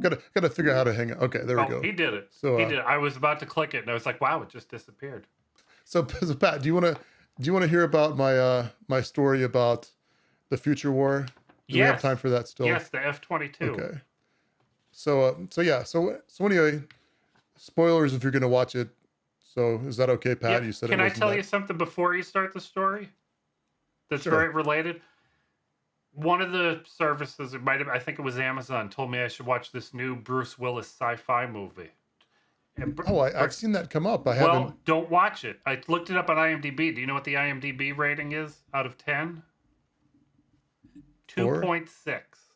Gotta figure out how to hang it. Okay, there we Oh, go. he did it. So, He did it. I was about to click it, and I was like, "Wow, it just disappeared." so Pat, do you wanna hear about my story about the future war? Do we have time Yes, for that still? yes, the F-22. Okay. So yeah. So anyway, spoilers if you're gonna watch it. So is that okay, Yeah. Pat? You said it Can I wasn't tell you that. something before you start the story? That's very Sure. related. One of the services, it might have, I think it was Amazon, told me I should watch this new Bruce Willis sci-fi movie. And Oh, I've seen that come up. I haven't. well, don't watch it. I looked it up on IMDb. Do you know what the IMDb rating is out of 10? Or 2.6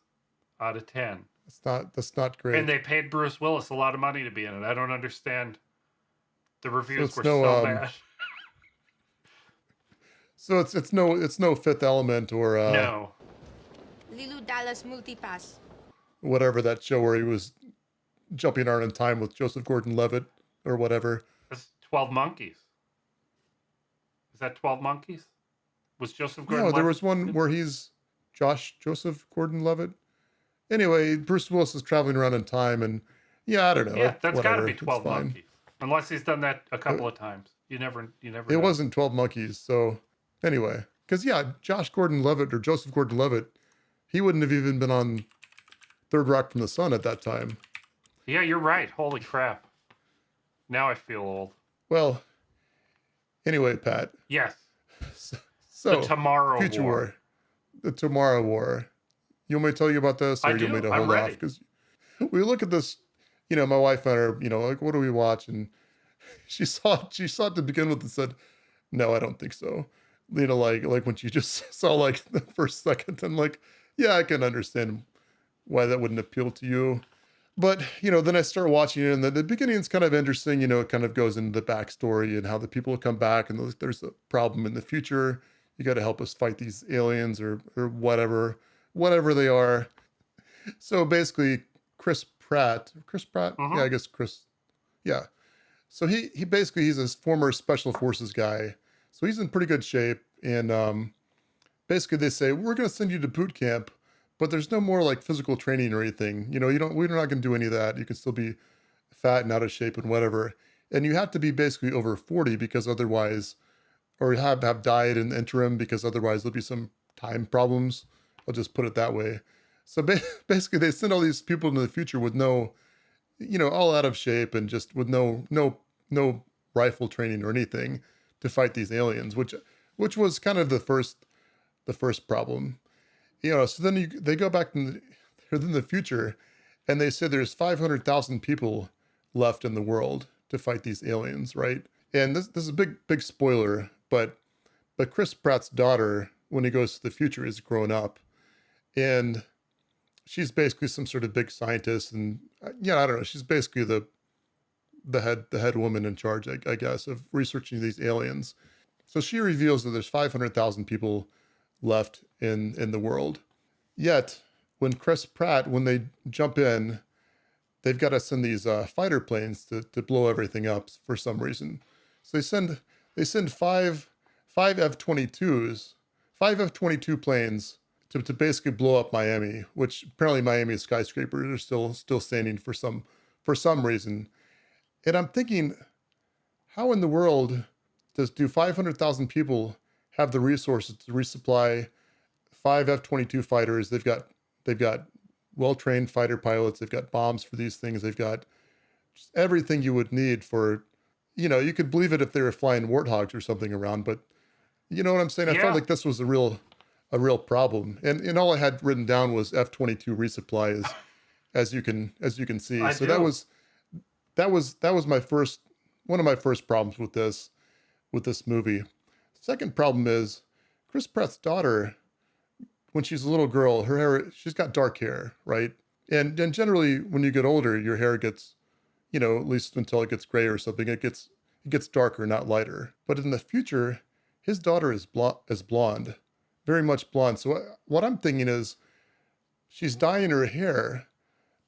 out of 10. that's not And great. they paid Bruce Willis a lot of money to be in it. I don't understand. The So reviews it's were no so bad. so it's no Fifth Element or No. Lilu Dallas Multipass. whatever that show where he was jumping around in time with Joseph Gordon-Levitt or whatever. That's 12 Monkeys. Is that 12 Monkeys? Was Joseph No, there Gordon-Levitt? was one where he's Joseph Gordon-Levitt. Anyway, Bruce Willis is traveling around in time, and yeah, I don't know. Yeah, that's got to Whatever. be It's 12 fine. Monkeys. Unless he's done that a Uh, couple of times. You never It know. wasn't 12 Monkeys. So anyway, because yeah, Josh Gordon-Levitt or Joseph Gordon-Levitt, he wouldn't have even been on Third Rock from the Sun at that time. Yeah, you're right. Holy crap. Now I feel old. Well, anyway, Pat. Yes. So, The so Tomorrow Future War. War, the Tomorrow War. You want me to tell you about this, I or you want me do. to I'm hold off? ready. Because we look at this, my wife and I are, like, what do we watch? And she saw it to begin with and said, no, I don't think so. Like when she just saw like the first second, and like, yeah, I can understand why that wouldn't appeal to you. But then I start watching it, and the beginning's kind of interesting. It kind of goes into the backstory and how the people come back, and there's a problem in the future. You got to help us fight these aliens or whatever they are. So basically, Chris Pratt, yeah, Mm-hmm. I guess Chris, yeah. So he basically he's a former special forces guy, so he's in pretty good shape. And basically they say we're going to send you to boot camp, but there's no more like physical training or anything. We're not going to do any of that. You can still be fat and out of shape and whatever. And you have to be basically over 40 because otherwise, or have died in the interim because otherwise there'll be some time problems. I'll just put it that way. So basically, they send all these people into the future with no, all out of shape and just with no rifle training or anything to fight these aliens, which was kind of the first problem. So then they go back they're in the future, and they say there's 500,000 people left in the world to fight these aliens, right? And this is a big spoiler, but Chris Pratt's daughter, when he goes to the future, is grown up, and she's basically some sort of big scientist, and yeah, I don't know. She's basically the head woman in charge, I guess, of researching these aliens. So she reveals that there's 500,000 people left in the world. Yet, when Chris Pratt, when they jump in, they've got to send these fighter planes to blow everything up for some reason. So they send five F-22s, five F-22 planes to basically blow up Miami, which apparently Miami's skyscrapers are still standing for some reason. And I'm thinking, how in the world do 500,000 people have the resources to resupply five F-22 fighters? They've got well-trained fighter pilots. They've got bombs for these things. They've got just everything you would need for, you could believe it if they were flying warthogs or something around, but you know what I'm saying? I felt Yeah. like this was a real problem. And all I had written down was F-22 resupply, as you can see. I So do. that was one of my first problems with this movie. Second problem is Chris Pratt's daughter, when she's a little girl, her hair, she's got dark hair, right? And generally when you get older, your hair gets, at least until it gets gray or something, it gets darker, not lighter. But in the future, his daughter is blonde, very much blonde. So what I'm thinking is she's dyeing her hair,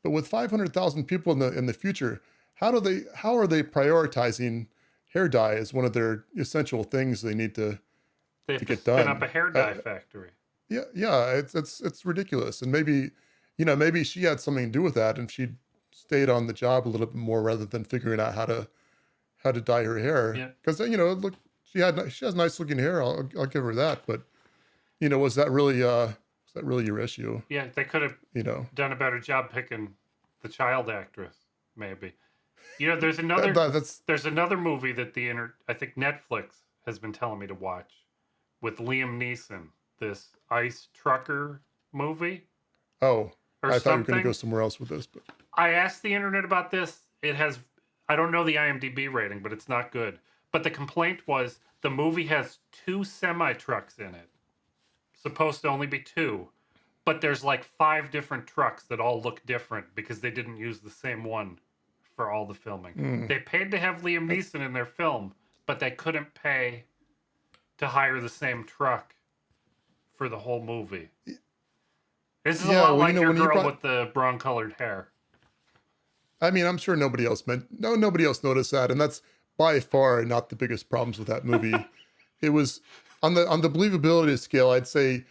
but with 500,000 people in the future, how are they prioritizing hair dye as one of their essential things they need to They have to get spin up done? a hair dye factory. Yeah, it's ridiculous. And maybe, maybe she had something to do with that, and she stayed on the job a little bit more rather than figuring out how to dye her hair. Yeah. Because look, she has nice looking hair. I'll give her that. But was that really your issue? Yeah, they could have done a better job picking the child actress, maybe. There's another there's another movie that I think Netflix has been telling me to watch with Liam Neeson, this ice trucker movie. Oh, or I thought you were going to something. go somewhere else with this, but I asked the internet about this. I don't know the IMDb rating, but it's not good. But the complaint was the movie has 2 semi trucks in it. Supposed to only be 2. But there's like 5 different trucks that all look different because they didn't use the same one for all the filming. They paid to have Liam Neeson in their film, but they couldn't pay to hire the same truck for the whole movie. This is a lot like your girl with the brown colored hair. I mean, I'm sure nobody else noticed that, and that's by far not the biggest problems with that movie. It was on the believability scale, I'd say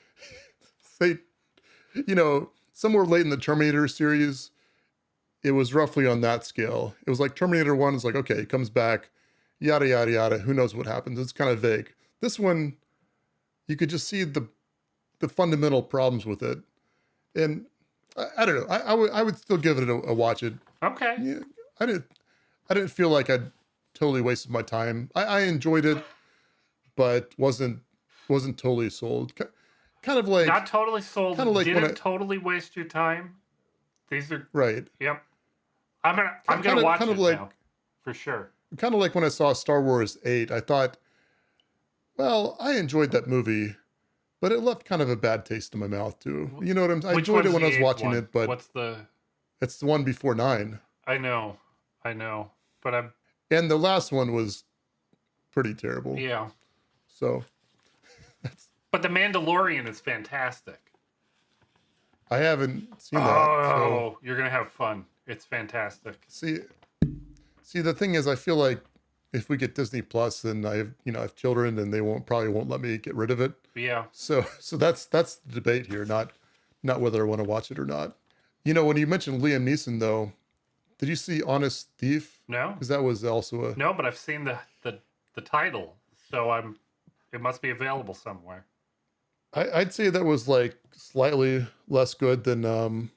somewhere late in the Terminator series, it was roughly on that scale. It was like Terminator 1 is like, okay, he comes back, yada, yada, yada. Who knows what happens? It's kind of vague. This one, you could just see the fundamental problems with it. And I don't know. I would still give it a watch it. Okay. Yeah, I didn't feel like I'd totally wasted my time. I enjoyed it, but wasn't totally sold. Kind of like not totally sold. Kind of like didn't totally waste your time. These are right. Yep. I'm gonna watch it now for sure. Kind of like when I saw Star Wars 8, I thought, well, I enjoyed that movie, but it left kind of a bad taste in my mouth too. You know what I enjoyed it when I was watching it, but it's the one before 9. I know, but and the last one was pretty terrible. Yeah. So. But The Mandalorian is fantastic. I haven't seen that. Oh, you're gonna have fun. It's fantastic. See, the thing is, I feel like if we get Disney Plus, then I have children, and they probably won't let me get rid of it. Yeah. So that's the debate here, not whether I want to watch it or not. When you mentioned Liam Neeson, though, did you see Honest Thief? No. Because that was also no, but I've seen the title, so it must be available somewhere. I'd say that was like slightly less good than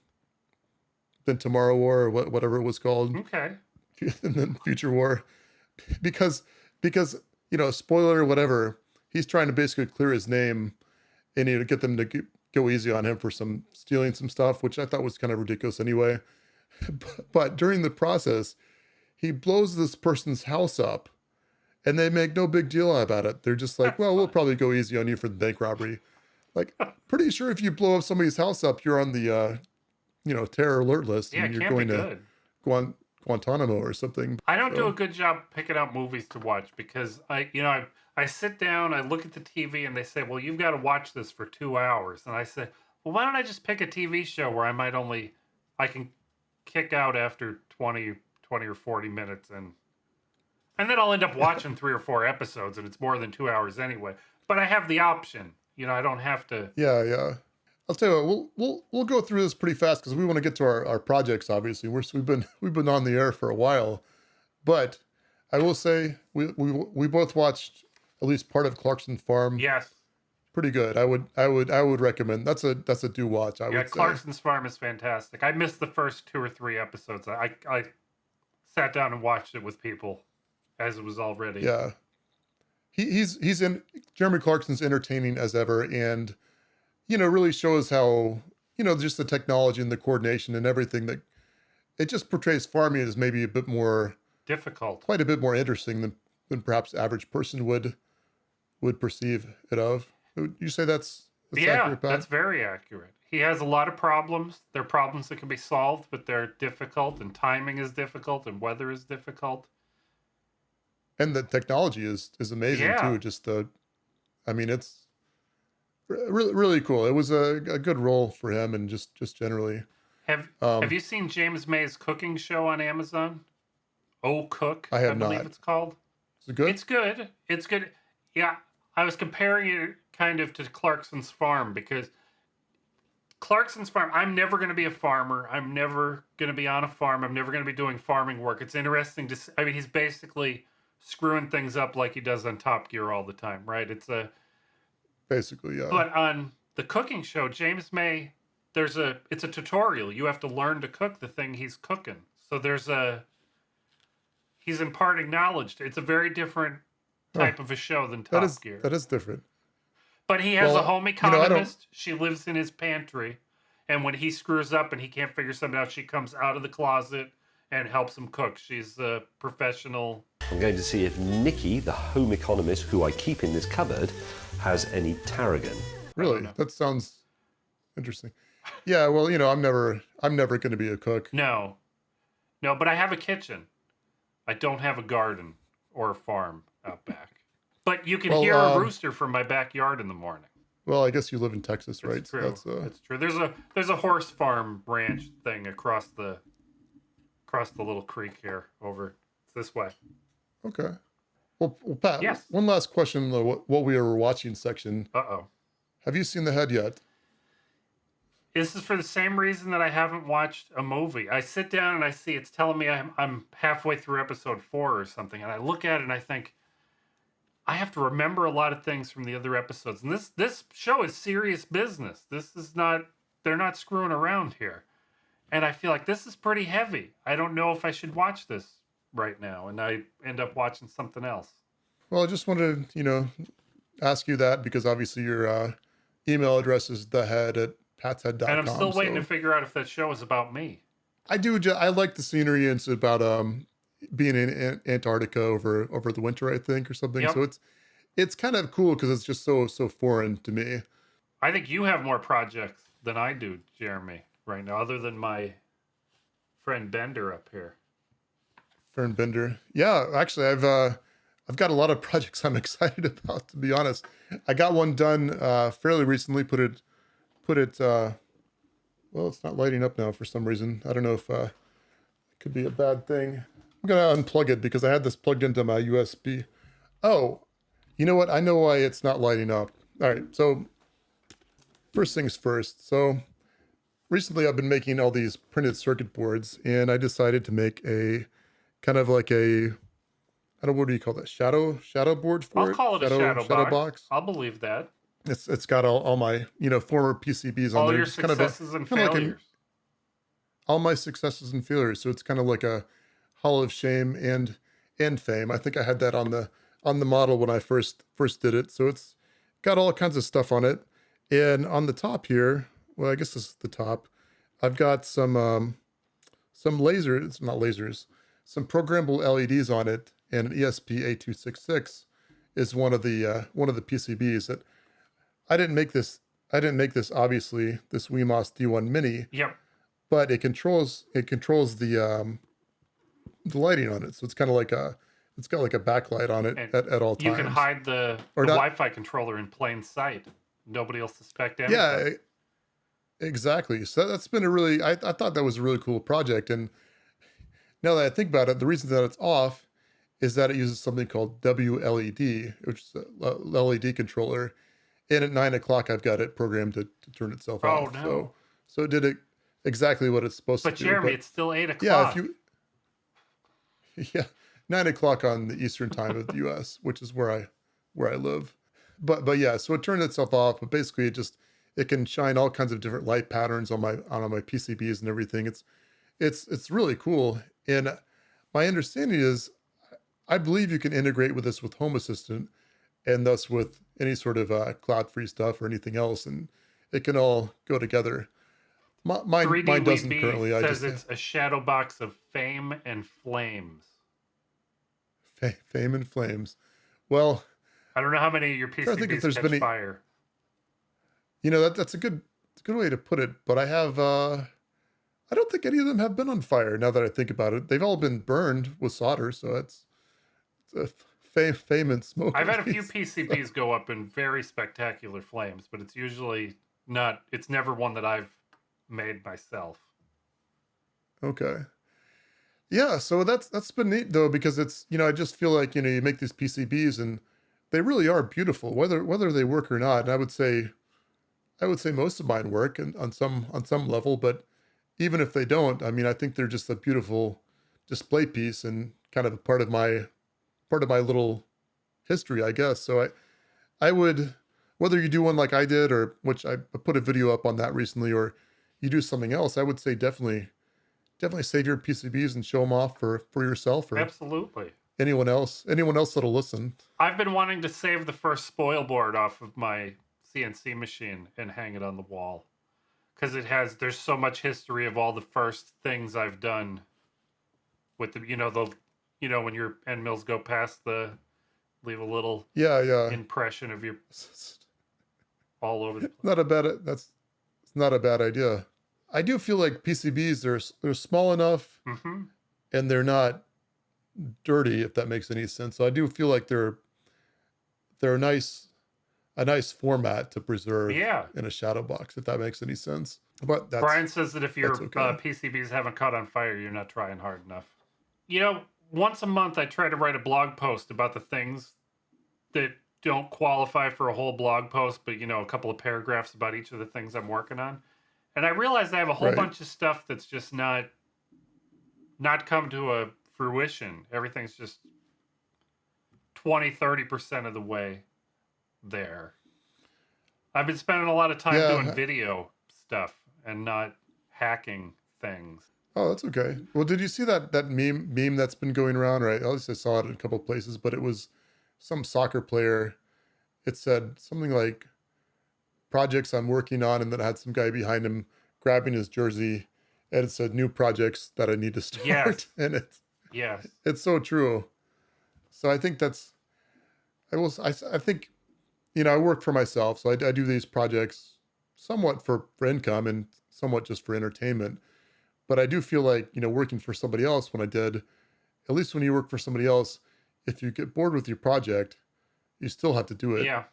Tomorrow War or whatever it was called. Okay. And then Future War, because spoiler or whatever, he's trying to basically clear his name, and get them to go easy on him for stealing some stuff, which I thought was kind of ridiculous anyway. But during the process, he blows this person's house up, and they make no big deal about it. They're just like, well, we'll probably go easy on you for the bank robbery. Like, pretty sure if you blow up somebody's house up, you're on the terror alert list, and you're going to Guantanamo or something. I don't do a good job picking out movies to watch because I sit down, I look at the TV, and they say, well, you've got to watch this for 2 hours. And I say, well, why don't I just pick a TV show where I can kick out after 20 or 40 minutes, and then I'll end up watching 3 or 4 episodes, and it's more than 2 hours anyway. But I have the option. I don't have to. Yeah. I'll tell you what, we'll go through this pretty fast because we want to get to our projects. Obviously, we've been on the air for a while, but I will say we both watched at least part of Clarkson Farm. Yes, pretty good. I would recommend. That's a do watch. I would say. Clarkson's Farm is fantastic. I missed the first 2 or 3 episodes. I sat down and watched it with people as it was all ready. Yeah, he's in. Jeremy Clarkson's entertaining as ever, and really shows how, just the technology and the coordination and everything that it just portrays farming as maybe a bit more difficult, quite a bit more interesting than perhaps the average person would perceive it of. Would you say that's accurate, Pat? That's very accurate. He has a lot of problems. They're problems that can be solved, but they're difficult, and timing is difficult, and weather is difficult. And the technology is amazing too. Just it's really, really cool. It was a good role for him, and just generally. Have you seen James May's cooking show on Amazon? Oh, Cook. I have believe not. It's called. Is it good? It's good. Yeah, I was comparing it kind of to Clarkson's Farm because Clarkson's farm. I'm never going to be a farmer. I'm never going to be on a farm. I'm never going to be doing farming work. It's interesting to. I mean, he's basically screwing things up like he does on Top Gear all the time, right? Basically, yeah. But on the cooking show, James May, it's a tutorial. You have to learn to cook the thing he's cooking. So he's imparting knowledge. It's a very different type of a show than Top Gear. That is different. But he has a home economist. She lives in his pantry. And when he screws up and he can't figure something out, she comes out of the closet and helps him cook. She's a professional. I'm going to see if Nikki, the home economist who I keep in this cupboard, has any tarragon. Really? That sounds interesting. Yeah, well, I'm never going to be a cook. No, but I have a kitchen. I don't have a garden or a farm out back. But you can hear a rooster from my backyard in the morning. Well, I guess you live in Texas, right? It's true. It's true. There's a horse farm ranch thing across the little creek here over this way. Okay. Well, Pat, yes. One last question in the what we were watching section. Uh-oh. Have you seen The Head yet? This is for the same reason that I haven't watched a movie. I sit down and I see it's telling me I'm halfway through episode 4 or something, and I look at it and I think, I have to remember a lot of things from the other episodes. And this show is serious business. They're not screwing around here. And I feel like this is pretty heavy. I don't know if I should watch this right now. And I end up watching something else. Well, I just wanted to, ask you that because obviously your email address is thehead@patshead.com. And I'm still waiting to figure out if that show is about me. I do. I like the scenery, and it's about being in Antarctica over the winter, I think, or something. Yep. So it's kind of cool because it's just so foreign to me. I think you have more projects than I do, Jeremy, right now, other than my friend Bender up here. Fern Bender. Yeah, actually, I've got a lot of projects I'm excited about, to be honest. I got one done fairly recently. Put it. Well, it's not lighting up now for some reason. I don't know if it could be a bad thing. I'm going to unplug it because I had this plugged into my USB. Oh, you know what? I know why it's not lighting up. All right. So first things first. So recently I've been making all these printed circuit boards, and I decided to make a kind of like what do you call that? Shadow board for it? I'll call it a shadow box. I'll believe that. It's got all my, former PCBs on all there. Your Just successes and failures. All my successes and failures. So it's kind of like a Hall of Shame and Fame. I think I had that on the model when I first did it. So it's got all kinds of stuff on it. And on the top here, well, I guess this is the top. I've got some lasers, not lasers, some programmable LEDs on it, and an ESP8266 is one of the PCBs that I didn't make this. Obviously, this WeMOS D1 Mini. Yep. But it controls the lighting on it, so it's kind of like it's got like a backlight on it at all times. You can hide the Wi-Fi controller in plain sight. Nobody will suspect anything. Yeah, exactly. So that's been I thought that was a really cool project. And now that I think about it, the reason that it's off is that it uses something called WLED, which is a LED controller. And at 9 o'clock, I've got it programmed to turn itself off. Oh, no. So it did exactly what it's supposed to do. But Jeremy, it's still 8 o'clock. Yeah, 9 o'clock on the Eastern time of the U.S., which is where I live. But yeah, so it turned itself off. But basically, it can shine all kinds of different light patterns on my PCBs and everything. It's really cool. And my understanding is, I believe you can integrate with this with Home Assistant, and thus with any sort of cloud-free stuff or anything else, and it can all go together. Mine doesn't currently. Says it's a shadow box of fame and flames. Fame and flames. Well, I don't know how many of your PCBs catch fire. That's a good way to put it. But I don't think any of them have been on fire. Now that I think about it, they've all been burned with solder. So it's a fame and smoke. I've had a few PCBs go up in very spectacular flames, but it's usually not. It's never one that I've made myself. Okay. Yeah, so that's been neat though, because it's, I just feel like, you make these PCBs and they really are beautiful, whether they work or not. And I would say I would say most of mine work and on some level, but even if they don't, I mean, I think they're just a beautiful display piece and kind of a part of my little history, I guess. So I would, whether you do one like I did, or which I put a video up on that recently, or you do something else, I would say definitely save your PCBs and show them off for yourself or Absolutely. anyone else that'll listen. I've been wanting to save the first spoil board off of my CNC machine and hang it on the wall. Because there's so much history of all the first things I've done with when your end mills go past leave a little impression of your all over the place. That's not a bad idea. I do feel like PCBs, they're small enough Mm-hmm. and they're not dirty, if that makes any sense. So I do feel like they're a nice format to preserve in a shadow box, if that makes any sense. But Brian says that if your okay. PCBs haven't caught on fire, you're not trying hard enough. Once a month I try to write a blog post about the things that don't qualify for a whole blog post, but a couple of paragraphs about each of the things I'm working on. And I realized I have a whole bunch of stuff that's just not come to a fruition. Everything's just 20-30% of the way there. I've been spending a lot of time doing video stuff and not hacking things. Oh, that's okay. Well, did you see that meme that's been going around? Right, at least I saw it in a couple of places, but it was some soccer player. It said something like projects I'm working on, and then it had some guy behind him grabbing his jersey, and it said new projects that I need to start. Yes. And Yes. it's so true. So I think I think, I work for myself, so I do these projects somewhat for income and somewhat just for entertainment. But I do feel like, working for somebody else, at least when you work for somebody else, if you get bored with your project, you still have to do it. Yeah.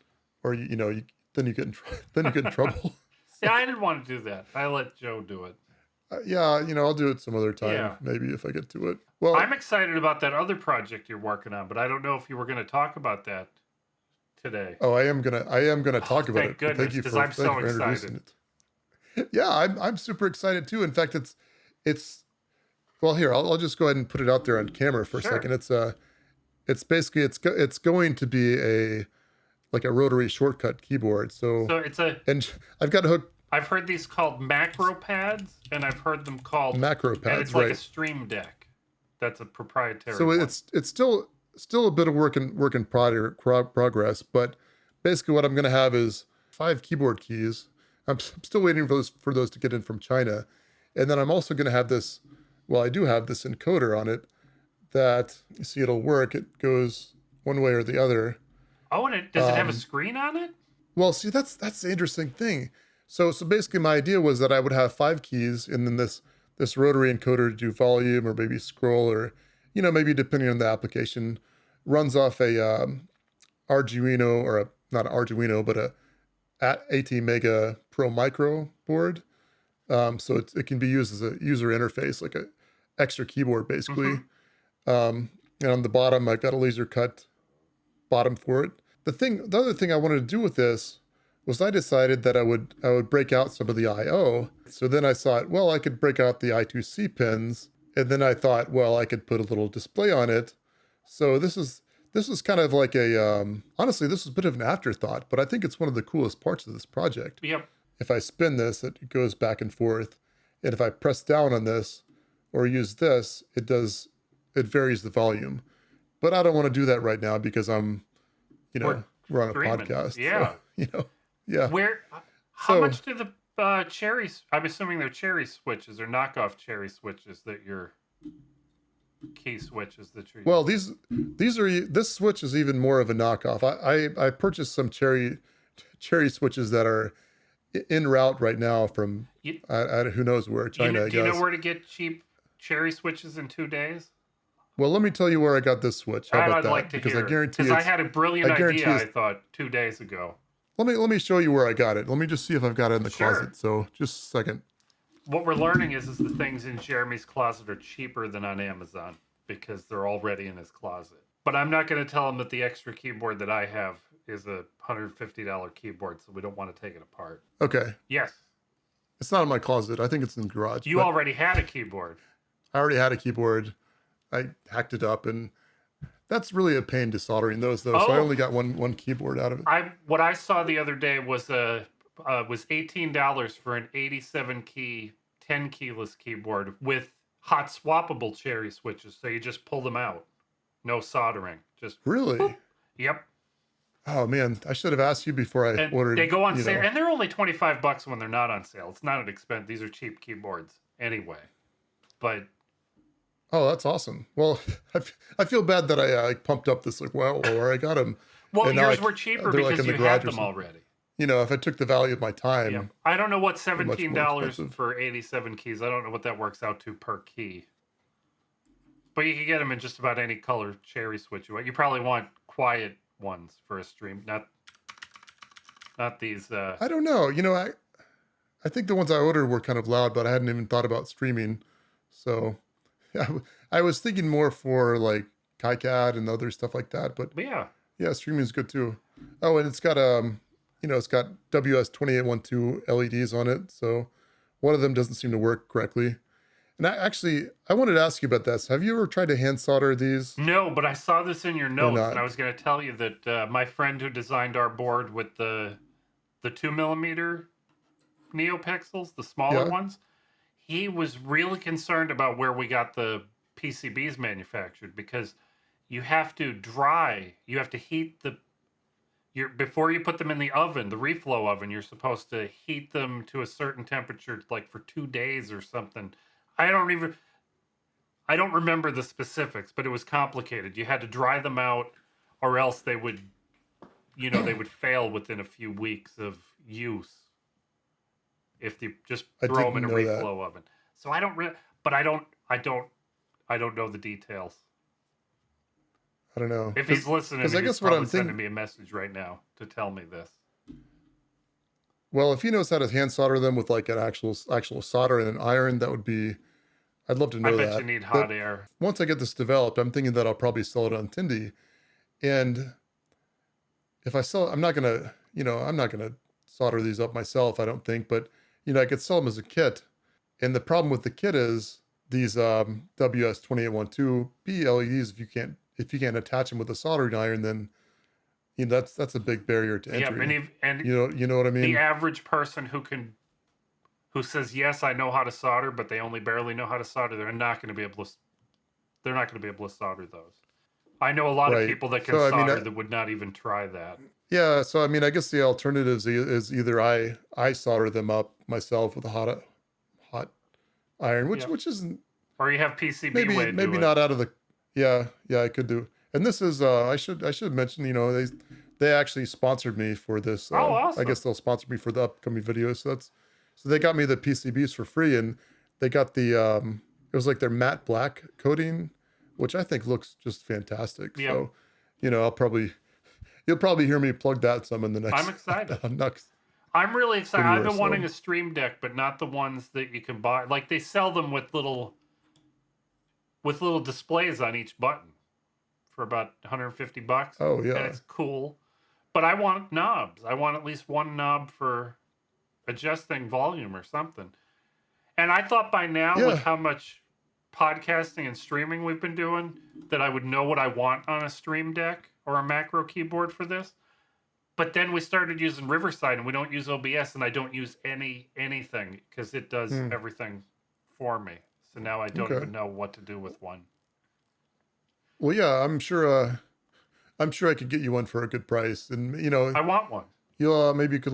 Or, then you get in trouble. Yeah, I didn't want to do that. I let Joe do it. I'll do it some other time, maybe if I get to it. Well, I'm excited about that other project you're working on, but I don't know if you were going to talk about that today. Oh, I am gonna talk about thank it. Goodness, Thank you for introducing it. Yeah, I'm super excited too. In fact, it's well, here I'll just go ahead and put it out there on camera for a second. It's basically it's going to be a rotary shortcut keyboard. So and I've got a hook. I've heard these called macro pads, and I've heard them called macro pads. And it's like a Stream Deck. That's a proprietary. So one. it's still a bit of work in progress, but basically what I'm going to have is 5 keyboard keys. I'm still waiting for those to get in from China, and then I'm also going to have this. Well, I do have this encoder on it that you see it'll work. It goes one way or the other. Oh, and does it have a screen on it? Well, see, that's the interesting thing. So basically my idea was that I would have 5 keys and then this rotary encoder to do volume or maybe scroll or, maybe depending on the application, runs off a Arduino or not an Arduino, but a 18 Mega Pro Micro board. So it can be used as a user interface, like a extra keyboard basically. And on the bottom, I've got a laser cut bottom for it. The other thing I wanted to do with this was I decided that I would break out some of the I/O. So then I thought, well, I could break out the I2C pins, and then I thought, well, I could put a little display on it. So this is kind of like honestly, this is a bit of an afterthought, but I think it's one of the coolest parts of this project. Yep. If I spin this, it goes back and forth, and if I press down on this or use this, it varies the volume. But I don't want to do that right now because we're on a podcast. Yeah. So, yeah. How much do the cherries? I'm assuming they're cherry switches or knockoff cherry switches that your key switches that you're. Well, this switch is even more of a knockoff. I purchased some cherry switches that are en route right now from who knows where, China. Do you know where to get cheap cherry switches in 2 days? Well, let me tell you where I got this switch. How about I'd that? like to because hear. I guarantee because I had a brilliant idea. I thought 2 days ago. Let me show you where I got it. Let me just see if I've got it in the Sure. closet. So just a second. What we're learning is the things in Jeremy's closet are cheaper than on Amazon because they're already in his closet. But I'm not going to tell him that the extra keyboard that I have is a $150 keyboard, so we don't want to take it apart. Okay. Yes. It's not in my closet. I think it's in the garage. You but already had a keyboard. I already had a keyboard. I hacked it up, and that's really a pain to soldering those, though. So I Oh. only got one keyboard out of it. What I saw the other day was $18 for an 87 key 10 keyless keyboard with hot swappable cherry switches, so you just pull them out. No soldering. Just Really? boop. Yep. Oh man, I should have asked you before I And ordered. they go on you sale, know. and they're only $25 when they're not on sale. It's not an expense. These are cheap keyboards anyway. But Oh, that's awesome. Well, I feel bad that I pumped up this like, wow, or I got them. well, And now yours I- were cheaper they're, like, because in the you garage had or them something. already. You know, if I took the value of my time, Yeah. I don't know what much more $17 expensive. for 87 keys. I don't know what that works out to per key. But you can get them in just about any color cherry switch you want. You probably want quiet ones for a stream, not these. I don't know. You know, I think the ones I ordered were kind of loud, but I hadn't even thought about streaming. So I was thinking more for like KiCad and other stuff like that. But Yeah. yeah, streaming is good too. Oh, and it's got it's got WS2812 LEDs on it. So one of them doesn't seem to work correctly. And I wanted to ask you about this. Have you ever tried to hand solder these? No, but I saw this in your notes, not. and I was going to tell you that my friend who designed our board with the 2mm NeoPixels, the smaller Yeah. ones, he was really concerned about where we got the PCBs manufactured because you have to heat before you put them in the oven, the reflow oven, you're supposed to heat them to a certain temperature, like for 2 days or something. I don't remember the specifics, but it was complicated. You had to dry them out, or else they would fail within a few weeks of use if you just I throw them in a didn't know that. reflow oven. So I don't know the details. I don't know. If he's listening, because I he's guess what probably I'm thinking. sending me a message right now to tell me this. Well, if he knows how to hand solder them with like an actual solder and an iron, that would be. I'd love to know I bet that. you need But hot air. once I get this developed, I'm thinking that I'll probably sell it on Tindy, and if I sell, I'm not gonna solder these up myself. I don't think, but I could sell them as a kit. And the problem with the kit is these WS2812 B LEDs. If you can't attach them with a soldering iron, then that's a big barrier to Yeah, entry. and You know what I mean? the average person who says yes, I know how to solder, but they only barely know how to solder, they're not going to be able to solder those. I know a lot of Right. people that can So, I mean, solder that would not even try that. Yeah, so I mean, I guess the alternatives is either I solder them up myself with a hot iron, which Yep. isn't Or you have PCB way to maybe do it. not out of the yeah I could do. And this is I should mention they actually sponsored me for this. Oh, awesome. I guess they'll sponsor me for the upcoming videos. So they got me the PCBs for free, and they got the it was like their matte black coating, which I think looks just fantastic. Yep. So you'll probably hear me plug that some in the next. I'm excited. next. I'm really excited. Video I've been or wanting so. a Stream Deck, but not the ones that you can buy. Like they sell them with little displays on each button for about $150. Oh yeah. And it's cool. But I want knobs. I want at least one knob for adjusting volume or something. And I thought by now, Yeah. with how much podcasting and streaming we've been doing, that I would know what I want on a Stream Deck or a macro keyboard for this. But then we started using Riverside, and we don't use OBS, and I don't use anything because it does everything for me. So now I don't Okay. even know what to do with one. Well, yeah, I'm sure I could get you one for a good price, and I want one. you'll maybe you could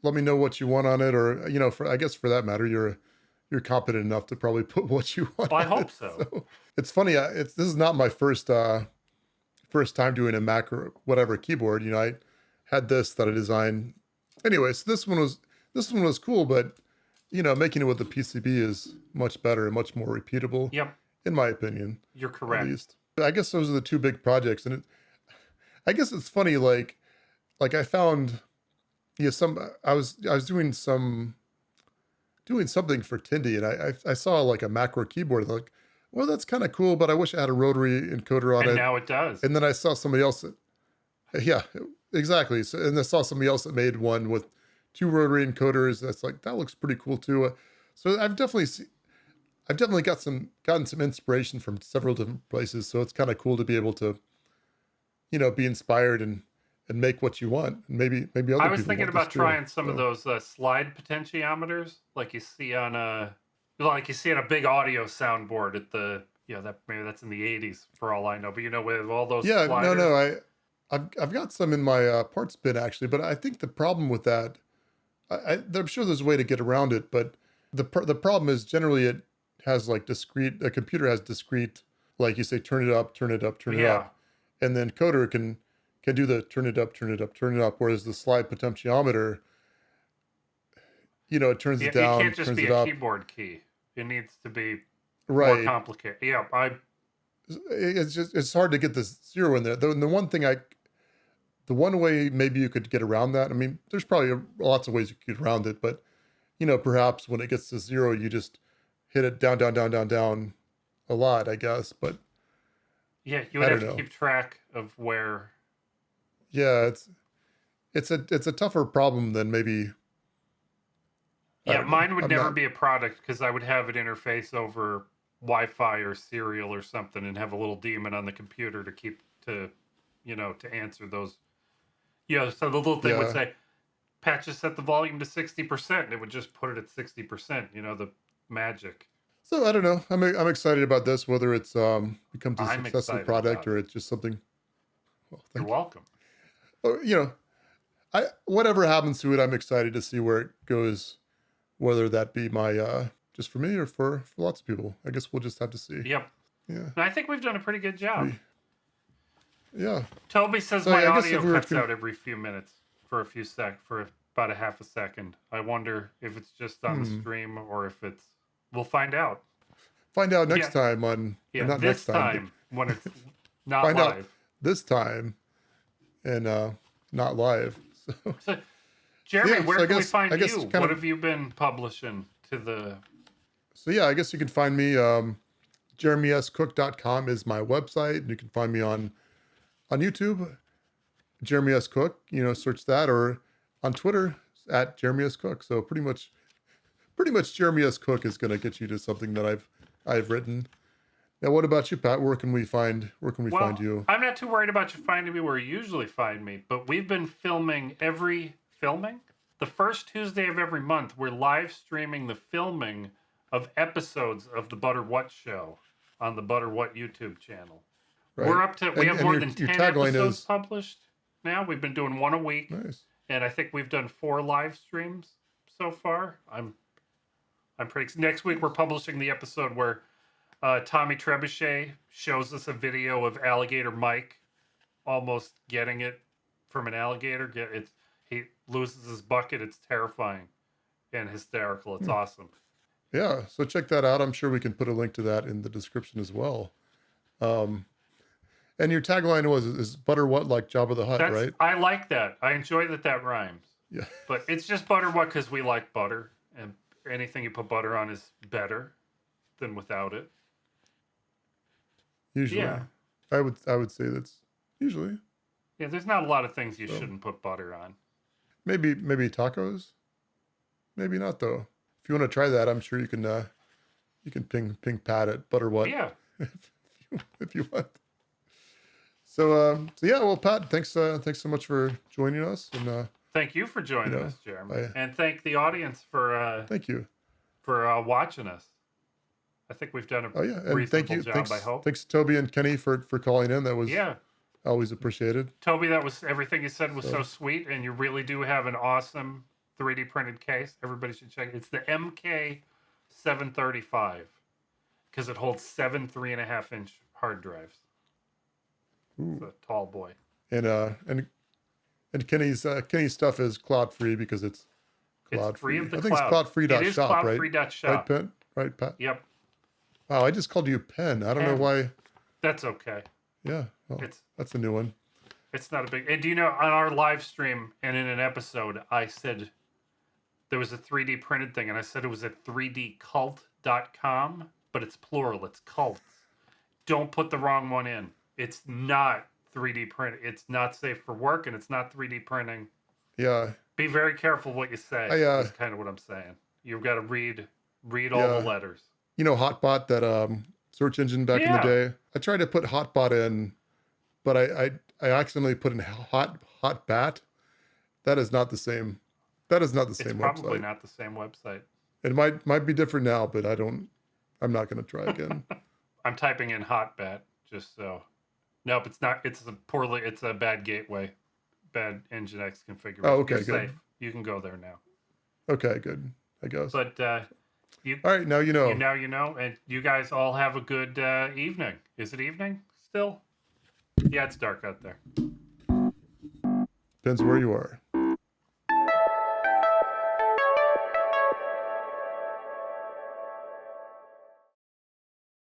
let me know what you want on it, or I guess for that matter, you're competent enough to probably put what you want. Well, I on hope it. so. It's funny. This is not my first time doing a macro whatever keyboard. I had this that I designed. Anyways, this one was cool, but making it with the PCB is much better and much more repeatable, Yep, in my opinion. you're At correct. least. I guess those are the two big projects, and I guess it's funny. Like I found, I was doing something for Tindy, and I saw like a macro keyboard. Like, well, that's kind of cool, but I wish I had a rotary encoder on And it. now it does. And then I saw somebody else. Yeah, exactly. So, and I saw somebody else that made one with 2 rotary encoders. That's like, that looks pretty cool too. So I've definitely gotten some inspiration from several different places. So it's kind of cool to be able to, be inspired and make what you want. And maybe I other was people thinking want this about too. trying some of So those slide potentiometers, like you see on a big audio soundboard at the that maybe that's in the 80s for all I know. But with all those yeah, sliders. I've got some in my parts bin actually, but I think the problem with that, I'm sure there's a way to get around it, but the problem is generally it has like discrete. A computer has discrete, like you say, turn it up, turn it up, turn it Yeah, up, and then coder can do the turn it up, turn it up, turn it up. Whereas the slide potentiometer, it turns it it can't down, just turns be it a up. keyboard key. It needs to be more Right. complicated. Yeah, I It's hard to get this zero in there. The one way maybe you could get around that. I mean, there's probably lots of ways you could get around it, but perhaps when it gets to zero, you just hit it down, down, down, down, down a lot, I guess. But yeah, you would I have don't to know. keep track of where. Yeah, it's a tougher problem than maybe I Yeah, don't know. mine would I'm never not be a product because I would have it interface over Wi-Fi or serial or something, and have a little daemon on the computer to keep to answer those. Yeah, so the little thing would yeah. say, "Patch just set the volume to 60%," and it would just put it at 60%. The magic. So I don't know. I'm excited about this, whether it's becomes a I'm successful excited product about or it. it's just something. Well, You're thank you. welcome. Or, I whatever happens to it, I'm excited to see where it goes. Whether that be my just for me or for lots of people. I guess we'll just have to see. Yep. Yeah. And I think we've done a pretty good job. Pretty, yeah. Toby says So my yeah, I guess audio if we were cuts out every few minutes for about a half a second. I wonder if it's just on the stream or if it's. We'll find out. find out Yeah, next time on, or yeah. not next This time, but time when it's not find out live. this time and not live. So So, Jeremy, yeah, where so can we find I guess you? kind What of have you been publishing to the? so yeah, I guess you can find me jeremyscook.com is my website, and you can find me on YouTube, Jeremy S. Cook, search that, or on Twitter at Jeremy S. Cook. So pretty much Jeremy S. Cook is going to get you to something that I've written. Now, what about you, Pat? Where can we find Well, you? I'm not too worried about you finding me where you usually find me, but we've been filming the first Tuesday of every month. We're live streaming the filming of episodes of the Butter What Show on the Butter What YouTube channel. Right. We're up to we have more your, than your 10 tagline episodes is published now. We've been doing one a week, nice. and I think we've done 4 live streams so far. I'm pretty. Next week we're publishing the episode where Tommy Trebuchet shows us a video of Alligator Mike almost getting it from an alligator. He loses his bucket. It's terrifying and hysterical. It's awesome. Yeah, so check that out. I'm sure we can put a link to that in the description as well. And your tagline is butter what, like Jabba the Hutt, right? I like that. I enjoy that rhymes. Yeah. But it's just butter what because we like butter, and anything you put butter on is better than without it. Usually. Yeah. I would say that's usually. Yeah, there's not a lot of things you shouldn't put butter on. Maybe tacos. Maybe not though. If you want to try that, I'm sure you can ping Pat at butter what. Yeah. if you want. So yeah, well, Pat, thanks so much for joining us, and Thank you for joining us, Jeremy, and thank the audience for thank you for watching us. I think we've done a and reasonable job. I hope. Thanks to Toby and Kenny for calling in. That was Yeah, always appreciated. Toby, that was everything you said was so sweet, and you really do have an awesome 3D printed case. Everybody should check it. It's the MK 735 because it holds 7 3.5-inch hard drives. It's a tall boy. And Kenny's stuff is cloud free because it's cloud It's free free. of the I think cloud. it's cloudfree.shop, It is right? cloudfree.shop. Right, Penn? Right, Pat? Yep. Wow, I just called you Penn. I don't know Penn. why. That's okay. Yeah, well, that's a new one. It's not a big. And do you know on our live stream and in an episode, I said there was a 3D printed thing, and I said it was at 3dcult.com, but it's plural. It's cults. Don't put the wrong one in. It's not 3D print. It's not safe for work, and it's not 3D printing. Yeah. Be very careful what you say. Is kind of what I'm saying. You've got to read all the letters. You know, Hotbot, that search engine back in the day. I tried to put Hotbot in, but I accidentally put in Hotbat. That is not the same. That is not the same website. It's probably not the same website. It might be different now, but I'm not going to try again. I'm typing in Hotbat just so. Nope, it's not. It's a bad gateway, bad Nginx configuration. Oh, okay, You're good. safe. You can go there now. Okay, good. I guess. But all right, now you know. Now you know, and you guys all have a good evening. Is it evening still? Yeah, it's dark out there. Depends where you are.